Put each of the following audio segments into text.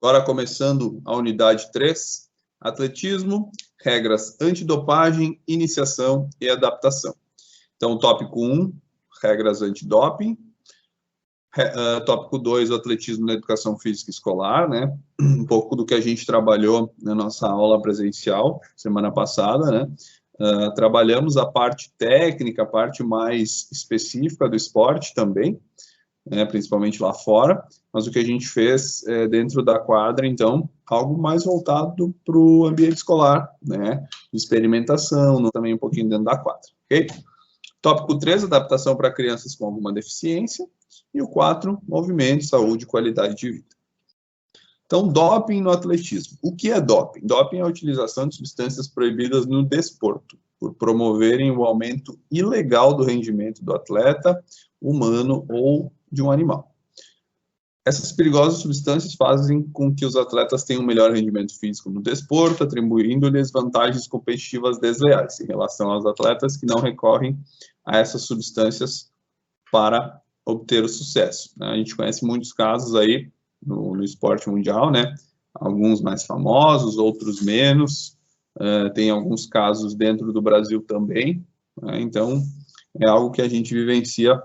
Agora começando a unidade 3, atletismo, regras antidopagem, iniciação e adaptação. Então, tópico 1, regras antidoping. Tópico 2, o atletismo na educação física escolar, né? Um pouco do que a gente trabalhou na nossa aula presencial, semana passada, né? Trabalhamos a parte técnica, a parte mais específica do esporte também, né, principalmente lá fora, mas o que a gente fez dentro da quadra, então, algo mais voltado para o ambiente escolar, né, experimentação, também um pouquinho dentro da quadra, ok? Tópico 3, adaptação para crianças com alguma deficiência, e o 4, movimento, saúde e qualidade de vida. Então, doping no atletismo. O que é doping? Doping é a utilização de substâncias proibidas no desporto, por promoverem o aumento ilegal do rendimento do atleta, humano ou de um animal. Essas perigosas substâncias fazem com que os atletas tenham um melhor rendimento físico no desporto, atribuindo-lhes vantagens competitivas desleais em relação aos atletas que não recorrem a essas substâncias para obter o sucesso. A gente conhece muitos casos aí no esporte mundial, né? Alguns mais famosos, outros menos. Tem alguns casos dentro do Brasil também, né? Então, é algo que a gente vivencia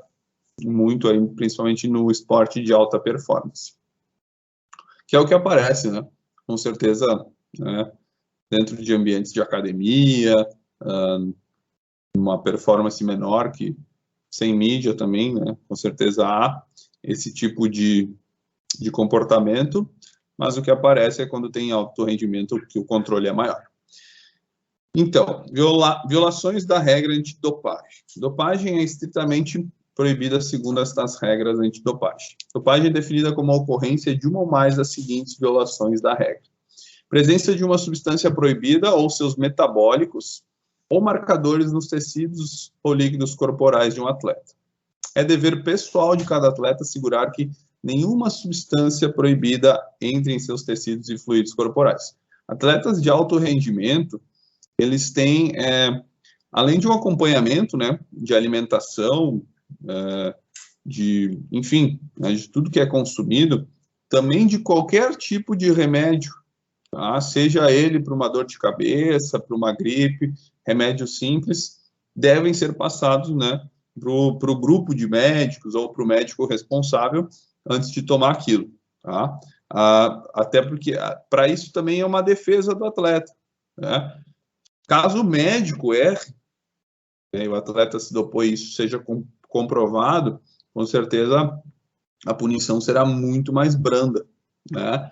muito aí, principalmente no esporte de alta performance, que é o que aparece, né? Com certeza, né? Dentro de ambientes de academia, uma performance menor, que sem mídia também, né? Com certeza há esse tipo de comportamento, mas o que aparece é quando tem alto rendimento, que o controle é maior. Então, violações da regra antidopagem. Dopagem é estritamente proibida segundo estas regras antidopagem. Dopagem é definida como a ocorrência de uma ou mais das seguintes violações da regra: presença de uma substância proibida ou seus metabólicos, ou marcadores nos tecidos ou líquidos corporais de um atleta. É dever pessoal de cada atleta assegurar que nenhuma substância proibida entre em seus tecidos e fluidos corporais. Atletas de alto rendimento, eles têm, além de um acompanhamento, né, de alimentação, enfim, né, de tudo que é consumido, também de qualquer tipo de remédio, tá? Seja ele para uma dor de cabeça, para uma gripe, remédios simples, devem ser passados, né, para o grupo de médicos ou para o médico responsável antes de tomar aquilo, tá? Até porque para isso também é uma defesa do atleta, né? Caso o médico erre, né, o atleta se dopou e isso seja comprovado, com certeza a punição será muito mais branda, né?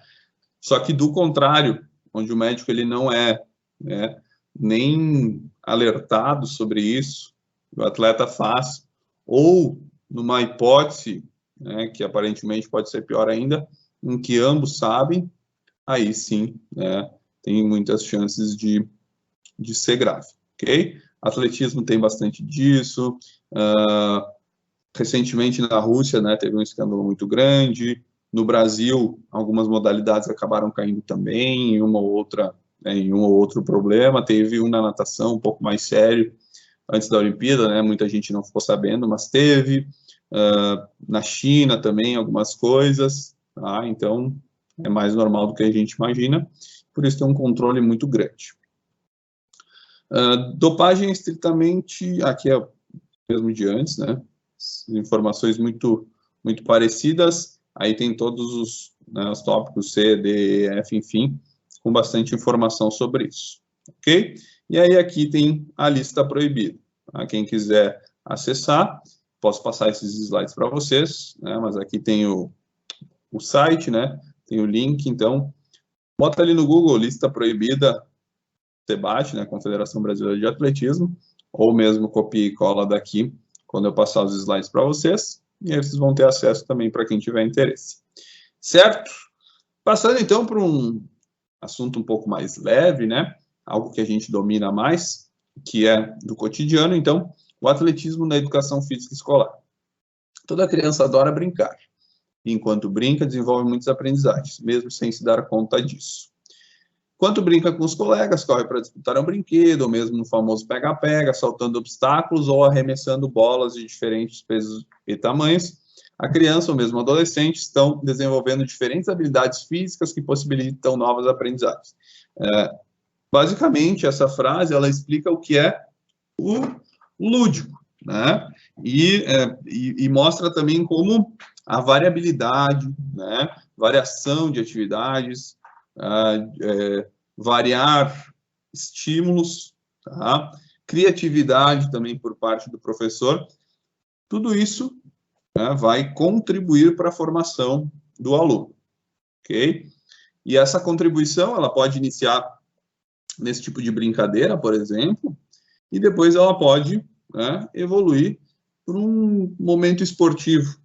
Só que do contrário, onde o médico ele não é, né, nem alertado sobre isso, o atleta faz, ou numa hipótese, né, que aparentemente pode ser pior ainda, em que ambos sabem, aí sim, né, tem muitas chances de ser grave, ok? Atletismo tem bastante disso. Recentemente na Rússia, né, teve um escândalo muito grande. No Brasil, algumas modalidades acabaram caindo também, em uma ou outra, né, em um ou outro problema. Teve um na natação um pouco mais sério antes da Olimpíada, né? Muita gente não ficou sabendo, mas teve. Na China também algumas coisas, tá? Então é mais normal do que a gente imagina. Por isso tem um controle muito grande. Dopagem é estritamente, aqui é o mesmo de antes, né? Informações muito parecidas, aí tem todos os, né, os tópicos C, D, E, F, enfim, com bastante informação sobre isso, ok? E aí aqui tem a lista proibida, tá? Quem quiser acessar, posso passar esses slides para vocês, né? Mas aqui tem o site, né? Tem o link, então, bota ali no Google, lista proibida, debate, né, Confederação Brasileira de Atletismo, ou mesmo copia e cola daqui, quando eu passar os slides para vocês, e aí vocês vão ter acesso também para quem tiver interesse. Certo? Passando então para um assunto um pouco mais leve, né, algo que a gente domina mais, que é do cotidiano, então, o atletismo na educação física escolar. Toda criança adora brincar, e enquanto brinca, desenvolve muitas aprendizagens, mesmo sem se dar conta disso. Enquanto brinca com os colegas, corre para disputar um brinquedo, ou mesmo no famoso pega-pega, saltando obstáculos ou arremessando bolas de diferentes pesos e tamanhos, a criança ou mesmo o adolescente estão desenvolvendo diferentes habilidades físicas que possibilitam novas aprendizagens. Basicamente, essa frase, ela explica o que é o lúdico, né? E mostra também como a variabilidade, né? Variação de atividades, variar estímulos, tá? Criatividade também por parte do professor, tudo isso, né, vai contribuir para a formação do aluno, ok? E essa contribuição, ela pode iniciar nesse tipo de brincadeira, por exemplo, e depois ela pode, né, evoluir para um momento esportivo,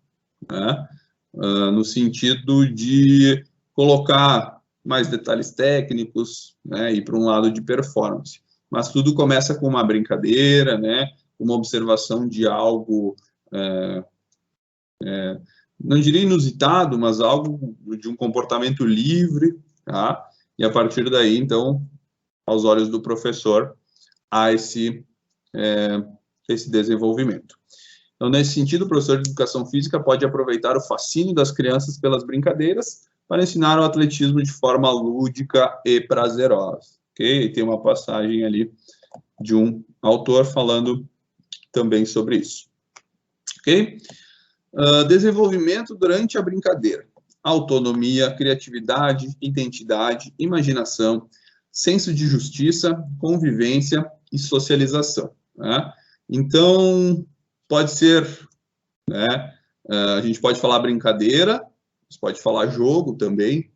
né, no sentido de colocar mais detalhes técnicos, né, e para um lado de performance. Mas tudo começa com uma brincadeira, né, uma observação de algo, não diria inusitado, mas algo de um comportamento livre, tá? E a partir daí, então, aos olhos do professor, há esse desenvolvimento. Então, nesse sentido, o professor de educação física pode aproveitar o fascínio das crianças pelas brincadeiras para ensinar o atletismo de forma lúdica e prazerosa. Ok? E tem uma passagem ali de um autor falando também sobre isso. Ok? Desenvolvimento durante a brincadeira. Autonomia, criatividade, identidade, imaginação, senso de justiça, convivência e socialização. Né? Então, pode ser, né, a gente pode falar brincadeira, você pode falar jogo também,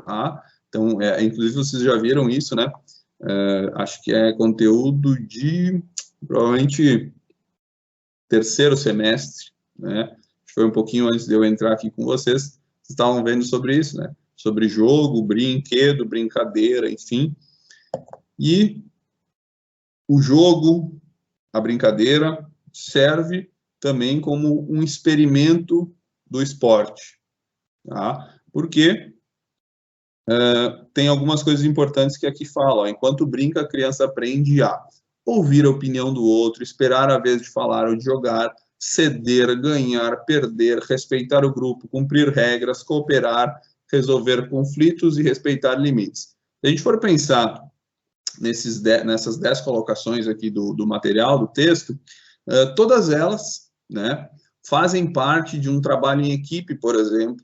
tá? Então, inclusive vocês já viram isso, né? Acho que é conteúdo de, provavelmente, terceiro semestre, né? Foi um pouquinho antes de eu entrar aqui com vocês, vocês estavam vendo sobre isso, né? Sobre jogo, brinquedo, brincadeira, enfim. E o jogo, a brincadeira, serve também como um experimento do esporte, tá? Porque tem algumas coisas importantes que aqui falam. Enquanto brinca, a criança aprende a ouvir a opinião do outro, esperar a vez de falar ou de jogar, ceder, ganhar, perder, respeitar o grupo, cumprir regras, cooperar, resolver conflitos e respeitar limites. Se a gente for pensar nessas 10 colocações aqui do material, do texto, todas elas, né, fazem parte de um trabalho em equipe, por exemplo,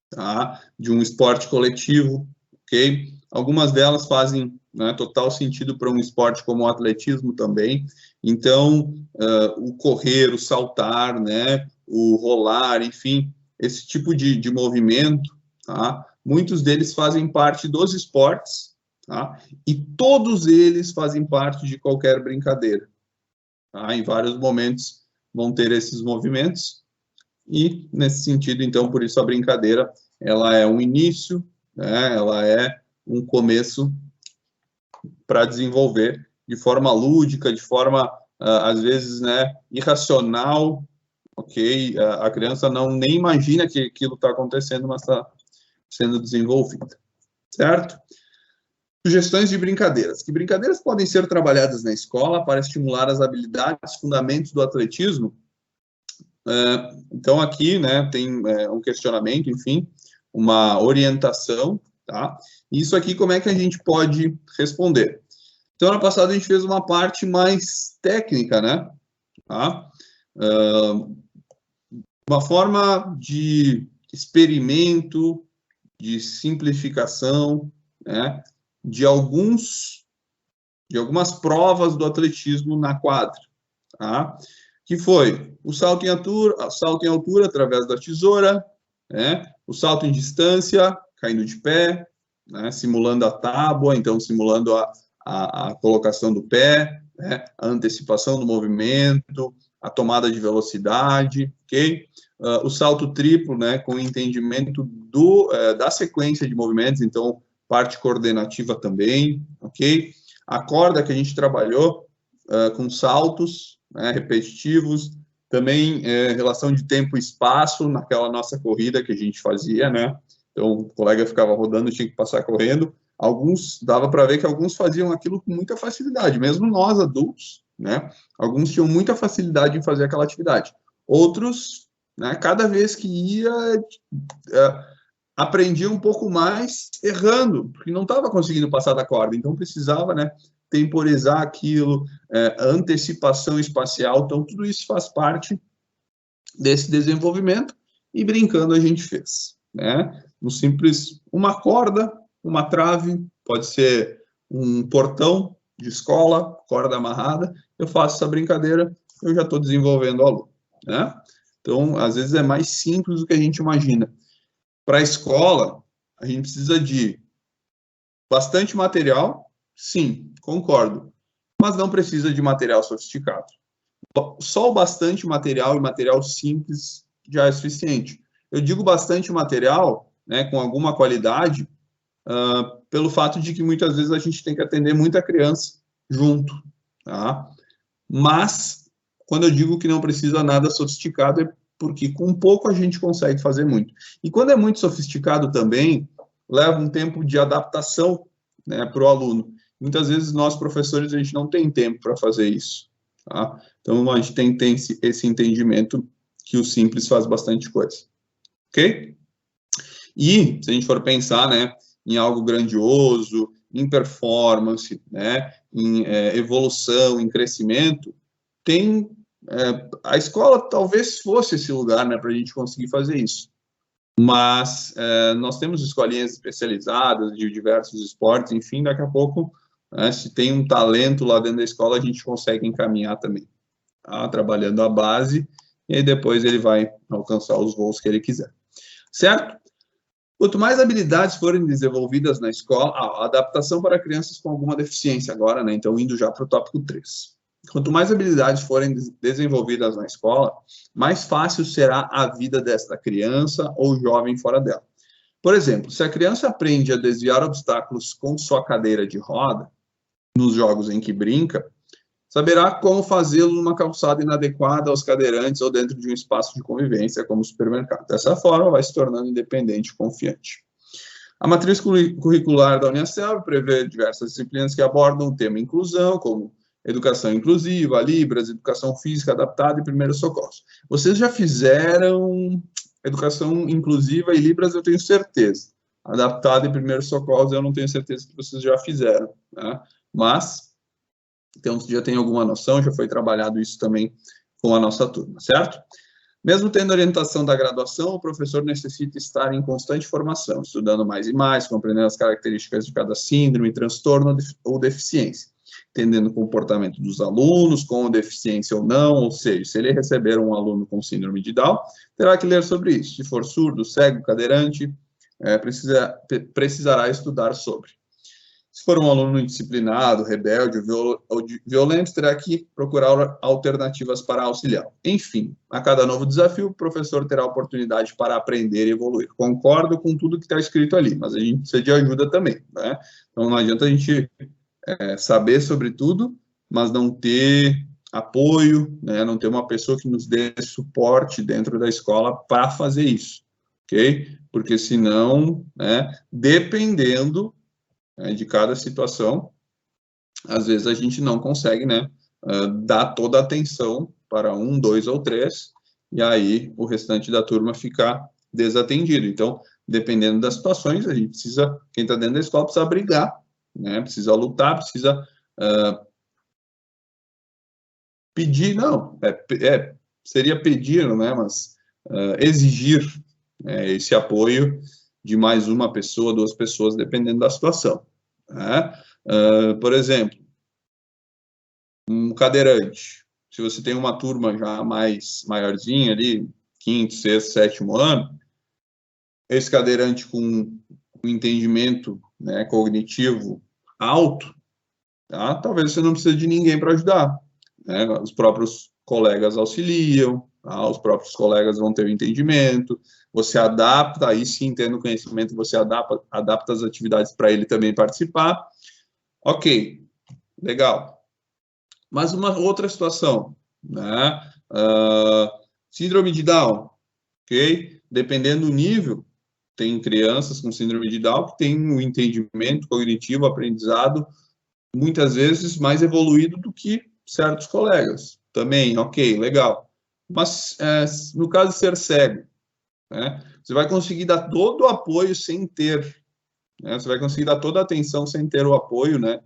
tá? De um esporte coletivo, ok? Algumas delas fazem, né, total sentido para um esporte como o atletismo também. Então, o correr, o saltar, né, o rolar, enfim, esse tipo de movimento, tá? Muitos deles fazem parte dos esportes, tá? E todos eles fazem parte de qualquer brincadeira. Tá? Em vários momentos vão ter esses movimentos, e nesse sentido, então, por isso a brincadeira, ela é um início, né? Ela é um começo para desenvolver de forma lúdica, de forma, às vezes, né, irracional, ok? A criança nem imagina que aquilo está acontecendo, mas está sendo desenvolvida, certo? Sugestões de brincadeiras. Que brincadeiras podem ser trabalhadas na escola para estimular as habilidades, fundamentos do atletismo? Então, aqui, né, tem um questionamento, enfim, uma orientação, tá? Isso aqui, como é que a gente pode responder? Então, ano passado, a gente fez uma parte mais técnica, né? Tá? Uma forma de experimento, de simplificação, né? De algumas provas do atletismo na quadra, tá? Que foi o salto em altura através da tesoura, né? O salto em distância, caindo de pé, né? Simulando a tábua, então simulando a colocação do pé, né? A antecipação do movimento, a tomada de velocidade, ok? O salto triplo, né? Com o entendimento da sequência de movimentos, então parte coordenativa também, ok? A corda que a gente trabalhou com saltos, né, repetitivos, também relação de tempo e espaço naquela nossa corrida que a gente fazia, né? Então, o colega ficava rodando, tinha que passar correndo. Alguns, dava para ver que alguns faziam aquilo com muita facilidade, mesmo nós adultos, né? Alguns tinham muita facilidade em fazer aquela atividade. Outros né? Cada vez que ia, aprendia um pouco mais errando, porque não estava conseguindo passar da corda, então precisava, né, temporizar aquilo, antecipação espacial, então tudo isso faz parte desse desenvolvimento, e brincando a gente fez, né? No simples, uma corda, uma trave, pode ser um portão de escola, corda amarrada, eu faço essa brincadeira, eu já estou desenvolvendo o aluno, né? Então, às vezes é mais simples do que a gente imagina. Para a escola, a gente precisa de bastante material, sim, concordo, mas não precisa de material sofisticado. Só o bastante material e material simples já é suficiente. Eu digo bastante material, né, com alguma qualidade, pelo fato de que muitas vezes a gente tem que atender muita criança junto, tá? Mas, quando eu digo que não precisa nada sofisticado, é porque com pouco a gente consegue fazer muito. E quando é muito sofisticado também, leva um tempo de adaptação, né, para o aluno. Muitas vezes nós, professores, a gente não tem tempo para fazer isso, tá? Então, a gente tem esse entendimento que o simples faz bastante coisa, ok? E, se a gente for pensar, né, em algo grandioso, em performance, né, em evolução, em crescimento, tem a escola talvez fosse esse lugar, né, para a gente conseguir fazer isso. Mas nós temos escolinhas especializadas de diversos esportes, enfim, daqui a pouco, né, se tem um talento lá dentro da escola, a gente consegue encaminhar também, tá? Trabalhando a base, e aí depois ele vai alcançar os voos que ele quiser. Certo? Quanto mais habilidades forem desenvolvidas na escola, a adaptação para crianças com alguma deficiência agora, né? Então, indo já para o tópico 3. Quanto mais habilidades forem desenvolvidas na escola, mais fácil será a vida desta criança ou jovem fora dela. Por exemplo, se a criança aprende a desviar obstáculos com sua cadeira de roda, nos jogos em que brinca, saberá como fazê-lo numa calçada inadequada aos cadeirantes ou dentro de um espaço de convivência, como o supermercado. Dessa forma, vai se tornando independente e confiante. A matriz curricular da Uniaselv prevê diversas disciplinas que abordam o tema inclusão, como educação inclusiva, Libras, educação física adaptada e primeiros socorros. Vocês já fizeram educação inclusiva e Libras, eu tenho certeza. Adaptada e primeiros socorros, eu não tenho certeza que vocês já fizeram, né? Mas então, já tem alguma noção, já foi trabalhado isso também com a nossa turma, certo? Mesmo tendo orientação da graduação, o professor necessita estar em constante formação, estudando mais e mais, compreendendo as características de cada síndrome, transtorno ou deficiência, entendendo o comportamento dos alunos, com deficiência ou não, ou seja, se ele receber um aluno com síndrome de Down, terá que ler sobre isso. Se for surdo, cego, cadeirante, precisará estudar sobre. Se for um aluno indisciplinado, rebelde ou violento, terá que procurar alternativas para auxiliar. Enfim, a cada novo desafio, o professor terá oportunidade para aprender e evoluir. Concordo com tudo que está escrito ali, mas a gente precisa de ajuda também, né? Então, não adianta a gente saber sobre tudo, mas não ter apoio, né? Não ter uma pessoa que nos dê suporte dentro da escola para fazer isso, ok? Porque senão, né, dependendo de cada situação, às vezes a gente não consegue, né, dar toda a atenção para 1, 2 ou 3, e aí o restante da turma fica desatendido. Então, dependendo das situações, a gente precisa, quem está dentro da escola precisa brigar, né, precisa lutar, precisa pedir, não, seria pedir, né, mas exigir esse apoio de mais uma pessoa, 2 pessoas, dependendo da situação. Né? Por exemplo, um cadeirante. Se você tem uma turma já mais maiorzinha ali, 5º, 6º, 7º ano, esse cadeirante com um entendimento, né, cognitivo alto, tá? Talvez você não precise de ninguém para ajudar, né? Os próprios colegas auxiliam, tá? Os próprios colegas vão ter o entendimento, você adapta, aí sim, tendo conhecimento, você adapta as atividades para ele também participar. Ok, legal. Mas uma outra situação, né? Síndrome de Down, ok? Dependendo do nível, tem crianças com síndrome de Down que têm um entendimento cognitivo, aprendizado, muitas vezes mais evoluído do que certos colegas. Também, ok, legal. Mas, no caso de ser cego, né, você vai conseguir dar todo o apoio sem ter, né, você vai conseguir dar toda a atenção sem ter o apoio, né,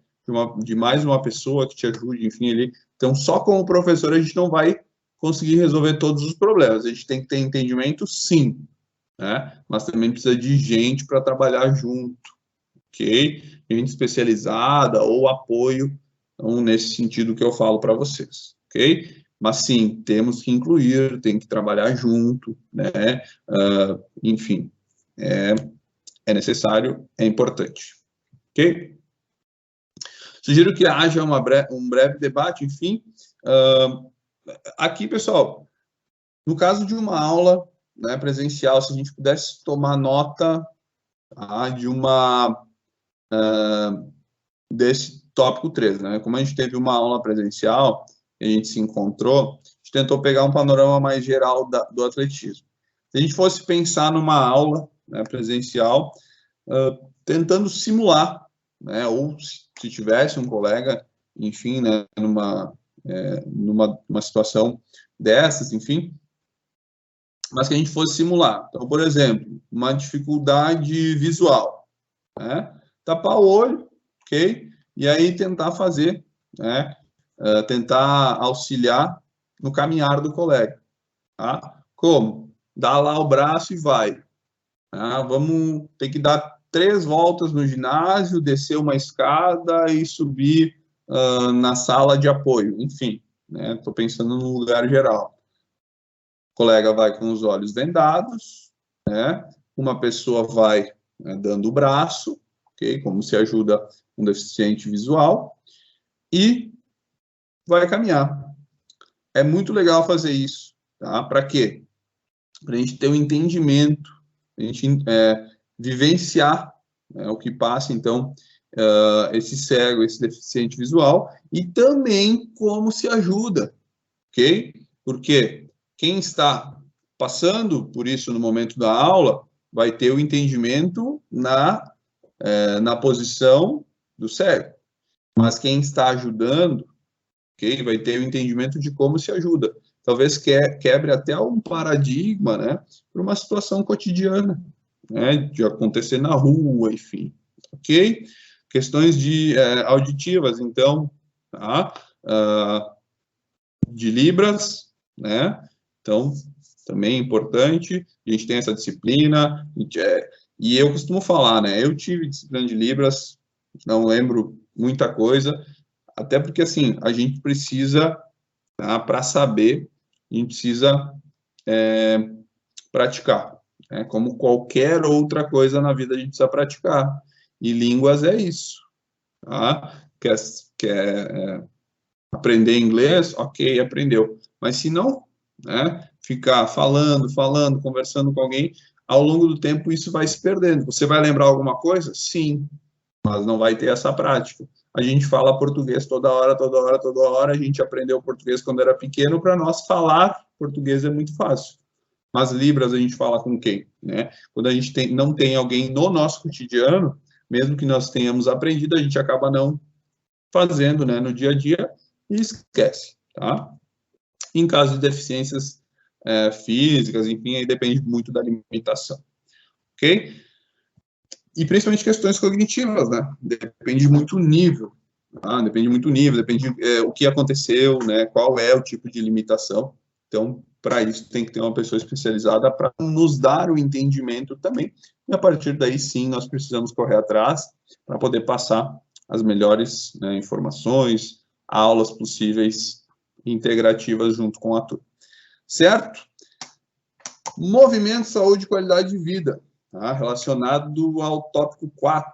de mais uma pessoa que te ajude, enfim, ali. Então, só como professor a gente não vai conseguir resolver todos os problemas. A gente tem que ter entendimento, sim, né, mas também precisa de gente para trabalhar junto, ok? Gente especializada ou apoio, então, nesse sentido que eu falo para vocês, ok? Mas sim, temos que incluir, tem que trabalhar junto, né? Enfim, é necessário, é importante, ok? Sugiro que haja um breve debate, enfim. Aqui, pessoal, no caso de uma aula, né, presencial, se a gente pudesse tomar nota, tá, desse tópico 3, né? Como a gente teve uma aula presencial, a gente se encontrou, a gente tentou pegar um panorama mais geral do atletismo. Se a gente fosse pensar numa aula, né, presencial, tentando simular, né, ou se tivesse um colega, enfim, né, numa situação dessas, enfim, mas que a gente fosse simular. Então, por exemplo, uma dificuldade visual, né, tapar o olho, ok? E aí tentar fazer, né, tentar auxiliar no caminhar do colega, tá? Como? Dá lá o braço e vai. Tá? Vamos ter que dar 3 voltas no ginásio, descer uma escada e subir na sala de apoio, enfim, né? Estou pensando no lugar geral. O colega vai com os olhos vendados, né? Uma pessoa vai, né, dando o braço, ok? Como se ajuda um deficiente visual, e vai caminhar. É muito legal fazer isso, tá? Para quê? Para a gente ter um entendimento, a gente vivenciar, né, o que passa, então, esse cego, esse deficiente visual, e também como se ajuda, ok? Porque quem está passando por isso no momento da aula vai ter o entendimento na posição do cego, mas quem está ajudando, ok, vai ter o entendimento de como se ajuda. Talvez quebre até um paradigma, né, para uma situação cotidiana, né, de acontecer na rua, enfim, ok? Questões auditivas, então, tá? De Libras, né? Então, também é importante, a gente tem essa disciplina, e eu costumo falar, né, eu tive disciplina de Libras, não lembro muita coisa, até porque, assim, a gente precisa, tá, para saber, a gente precisa praticar, né? Como qualquer outra coisa na vida a gente precisa praticar, e línguas é isso, tá? Quer aprender inglês? Ok, aprendeu, mas se não, né, ficar falando, conversando com alguém, ao longo do tempo isso vai se perdendo. Você vai lembrar alguma coisa? Sim, mas não vai ter essa prática. A gente fala português toda hora, a gente aprendeu português quando era pequeno, para nós falar português é muito fácil. Mas Libras a gente fala com quem, né? Quando a gente não tem alguém no nosso cotidiano, mesmo que nós tenhamos aprendido, a gente acaba não fazendo, né, no dia a dia e esquece, tá? Em caso de deficiências físicas, enfim, aí depende muito da limitação, ok? E principalmente questões cognitivas, né? Depende muito do nível, tá? Depende muito do nível, depende o que aconteceu, né? Qual é o tipo de limitação. Então, para isso, tem que ter uma pessoa especializada para nos dar o entendimento também. E a partir daí, sim, nós precisamos correr atrás para poder passar as melhores, né, informações, aulas possíveis integrativas junto com a turma. Certo? Movimento, saúde e qualidade de vida, tá? Relacionado ao tópico 4.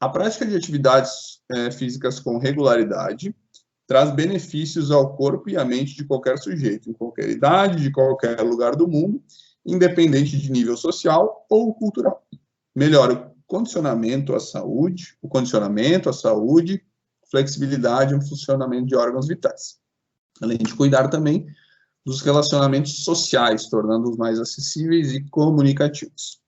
A prática de atividades físicas com regularidade traz benefícios ao corpo e à mente de qualquer sujeito, em qualquer idade, de qualquer lugar do mundo, independente de nível social ou cultural. Melhora o condicionamento à saúde, flexibilidade e funcionamento de órgãos vitais. Além de cuidar também dos relacionamentos sociais, tornando-os mais acessíveis e comunicativos.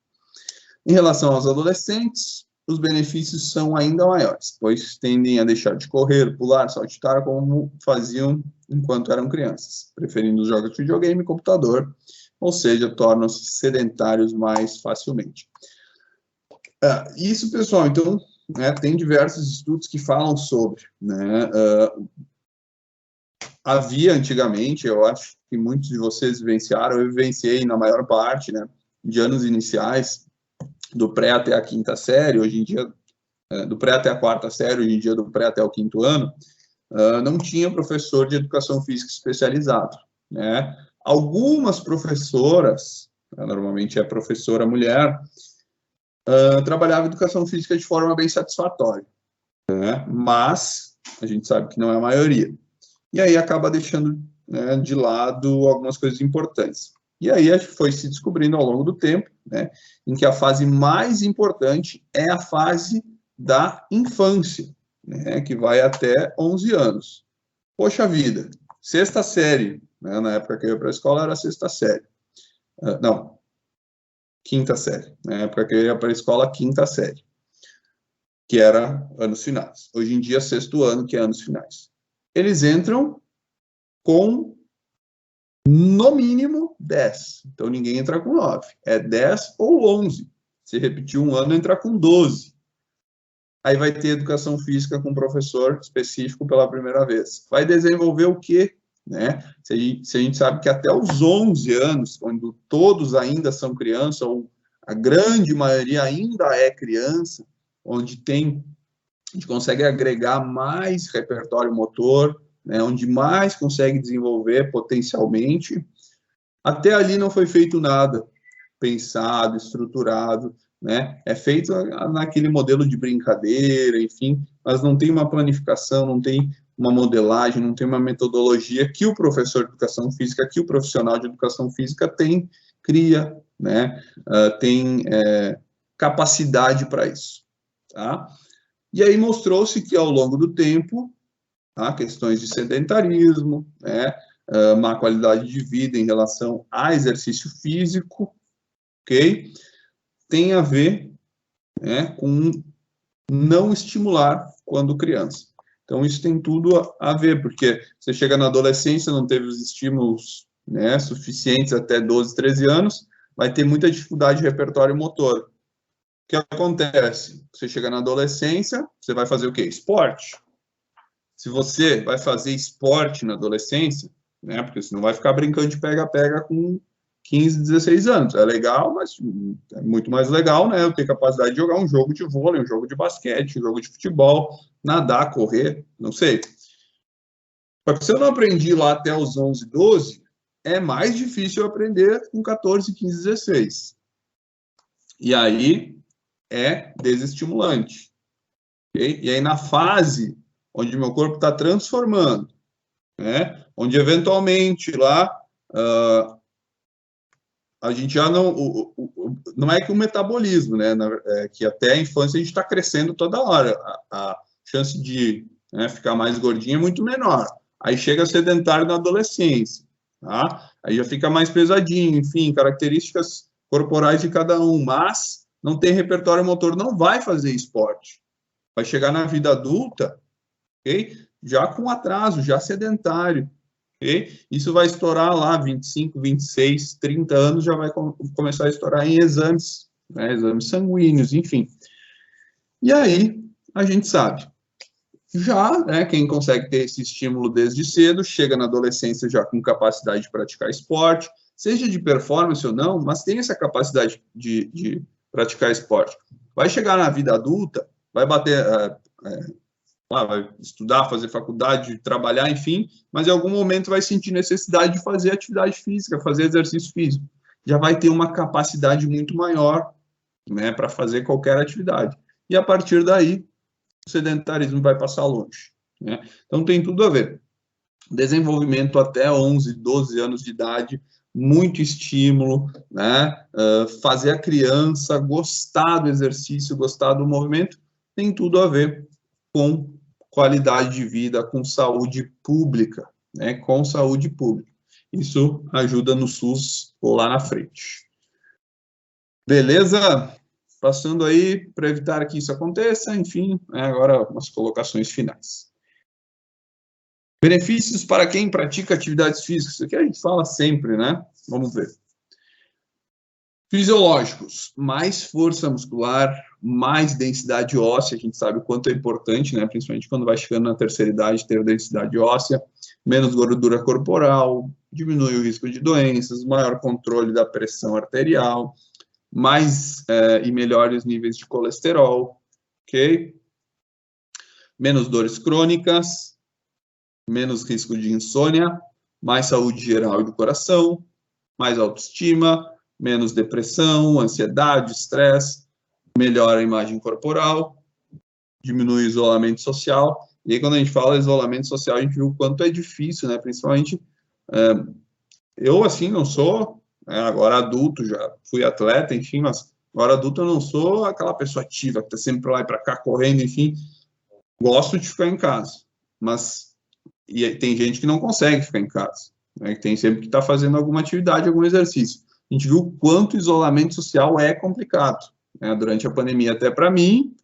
Em relação aos adolescentes, os benefícios são ainda maiores, pois tendem a deixar de correr, pular, saltitar como faziam enquanto eram crianças, preferindo os jogos de videogame e computador, ou seja, tornam-se sedentários mais facilmente. Isso, pessoal, então, né, tem diversos estudos que falam sobre, né, havia antigamente, eu acho que muitos de vocês vivenciaram, eu vivenciei na maior parte, né, de anos iniciais, do pré até a quinta série, hoje em dia, do pré até a quarta série, hoje em dia do pré até o quinto ano, não tinha professor de educação física especializado, né? Algumas professoras, normalmente é professora mulher, trabalhava educação física de forma bem satisfatória, né? Mas a gente sabe que não é a maioria. E aí acaba deixando, né, de lado algumas coisas importantes. E aí foi se descobrindo ao longo do tempo, né, em que a fase mais importante é a fase da infância, né, que vai até 11 anos. Poxa vida, sexta série, né, na época que eu ia para a escola era sexta série. Não, quinta série. Na época que eu ia para a escola, quinta série, que era anos finais. Hoje em dia, sexto ano, que é anos finais. Eles entram com, no mínimo, 10. Então, ninguém entra com 9. É 10 ou 11. Se repetir um ano, entra com 12. Aí vai ter educação física com um professor específico pela primeira vez. Vai desenvolver o quê? Né? Se a gente sabe que até os 11 anos, quando todos ainda são criança, ou a grande maioria ainda é criança, onde a gente consegue agregar mais repertório motor, né, onde mais consegue desenvolver potencialmente, até ali não foi feito nada pensado, estruturado, né? É feito naquele modelo de brincadeira, enfim, mas não tem uma planificação, não tem uma modelagem, não tem uma metodologia que o professor de educação física, que o profissional de educação física cria, né? Tem capacidade para isso, tá? E aí mostrou-se que ao longo do tempo, tá, questões de sedentarismo, né, má qualidade de vida em relação a exercício físico, ok? Tem a ver, né, com não estimular quando criança. Então, isso tem tudo a ver, porque você chega na adolescência, não teve os estímulos, né, suficientes até 12, 13 anos, vai ter muita dificuldade de repertório motor. O que acontece? Você chega na adolescência, você vai fazer o quê? Esporte. Se você vai fazer esporte na adolescência, né, porque você não vai ficar brincando de pega-pega com 15, 16 anos. É legal, mas é muito mais legal, né, eu ter capacidade de jogar um jogo de vôlei, um jogo de basquete, um jogo de futebol, nadar, correr, não sei. Só que se eu não aprendi lá até os 11, 12, é mais difícil eu aprender com 14, 15, 16. E aí é desestimulante. Okay? E aí na fase onde meu corpo está transformando, né? Onde eventualmente lá a gente já não é que o metabolismo, né? Que até a infância a gente está crescendo toda hora, a chance de, né, ficar mais gordinho é muito menor. Aí chega sedentário na adolescência, tá? Aí já fica mais pesadinho, enfim, características corporais de cada um, mas não tem repertório motor, não vai fazer esporte. Vai chegar na vida adulta, ok? Já com atraso, já sedentário, ok? Isso vai estourar lá 25, 26, 30 anos, já vai começar a estourar em exames, né? Exames sanguíneos, enfim. E aí, a gente sabe, já, né, quem consegue ter esse estímulo desde cedo, chega na adolescência já com capacidade de praticar esporte, seja de performance ou não, mas tem essa capacidade de praticar esporte. Vai chegar na vida adulta, vai bater, vai estudar, fazer faculdade, trabalhar, enfim, mas em algum momento vai sentir necessidade de fazer atividade física, fazer exercício físico. Já vai ter uma capacidade muito maior, né, para fazer qualquer atividade. E a partir daí, o sedentarismo vai passar longe, né? Então tem tudo a ver. Desenvolvimento até 11, 12 anos de idade, muito estímulo, né? Fazer a criança gostar do exercício, gostar do movimento, tem tudo a ver com qualidade de vida, com saúde pública, né? Com saúde pública. Isso ajuda no SUS ou lá na frente. Beleza? passando aí para evitar que isso aconteça, enfim, agora umas colocações finais. Benefícios para quem pratica atividades físicas. Isso aqui a gente fala sempre, né? Vamos ver. Fisiológicos, mais força muscular, mais densidade óssea, a gente sabe o quanto é importante, né? Principalmente quando vai chegando na terceira idade, ter densidade óssea, menos gordura corporal, diminui o risco de doenças, maior controle da pressão arterial, mais e melhores níveis de colesterol, ok? Menos dores crônicas, menos risco de insônia, mais saúde geral e do coração, mais autoestima, menos depressão, ansiedade, estresse, melhora a imagem corporal, diminui o isolamento social. E aí, quando a gente fala isolamento social, a gente viu o quanto é difícil, né? Principalmente, eu, assim, não sou, agora adulto, já fui atleta, enfim, mas agora adulto eu não sou aquela pessoa ativa que está sempre para lá e para cá, correndo, enfim. Gosto de ficar em casa, mas e tem gente que não consegue ficar em casa, né? Que tem sempre que estar fazendo alguma atividade, algum exercício. A gente viu o quanto o isolamento social é complicado, né? Durante a pandemia, até para mim,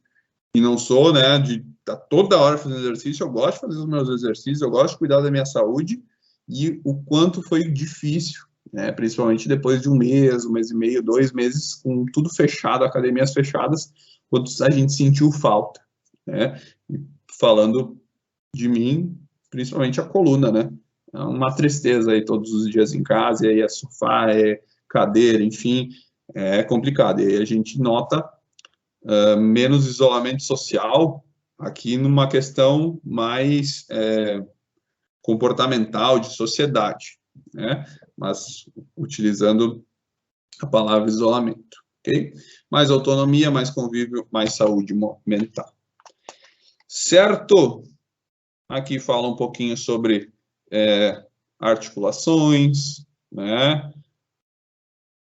e não sou, né, de estar toda hora fazendo exercício, eu gosto de fazer os meus exercícios, eu gosto de cuidar da minha saúde, e o quanto foi difícil, né, principalmente depois de um mês e meio, 2 meses, com tudo fechado, academias fechadas, quando a gente sentiu falta, né? E falando de mim, principalmente a coluna, né? É uma tristeza aí todos os dias em casa, e aí é sofá, é cadeira, enfim, é complicado. E aí a gente nota menos isolamento social aqui numa questão mais comportamental, de sociedade, né? Mas utilizando a palavra isolamento, ok? Mais autonomia, mais convívio, mais saúde mental. Certo? Aqui fala um pouquinho sobre articulações, né?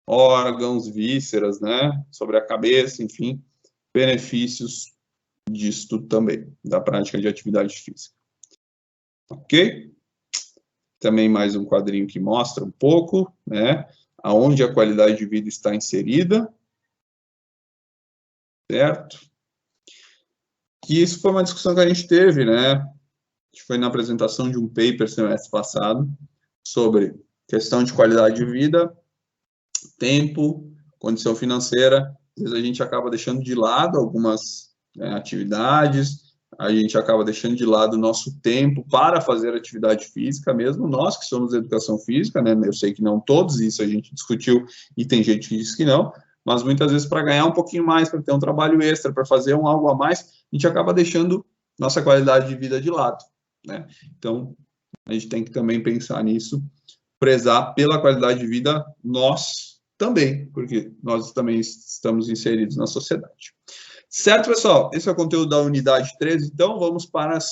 Órgãos, vísceras, né? Sobre a cabeça, enfim, benefícios disto também, da prática de atividade física. Ok? Também mais um quadrinho que mostra um pouco, né? Aonde a qualidade de vida está inserida. Certo? Que isso foi uma discussão que a gente teve, né? Foi na apresentação de um paper semestre passado, sobre questão de qualidade de vida, tempo, condição financeira. Às vezes a gente acaba deixando de lado algumas atividades, a gente acaba deixando de lado o nosso tempo para fazer atividade física, mesmo nós que somos de educação física, né? Eu sei que não todos, isso a gente discutiu e tem gente que diz que não, mas muitas vezes para ganhar um pouquinho mais, para ter um trabalho extra, para fazer algo a mais, a gente acaba deixando nossa qualidade de vida de lado, né? Então, a gente tem que também pensar nisso, prezar pela qualidade de vida nós também, porque nós também estamos inseridos na sociedade. Certo, pessoal? Esse é o conteúdo da unidade 13, então vamos para as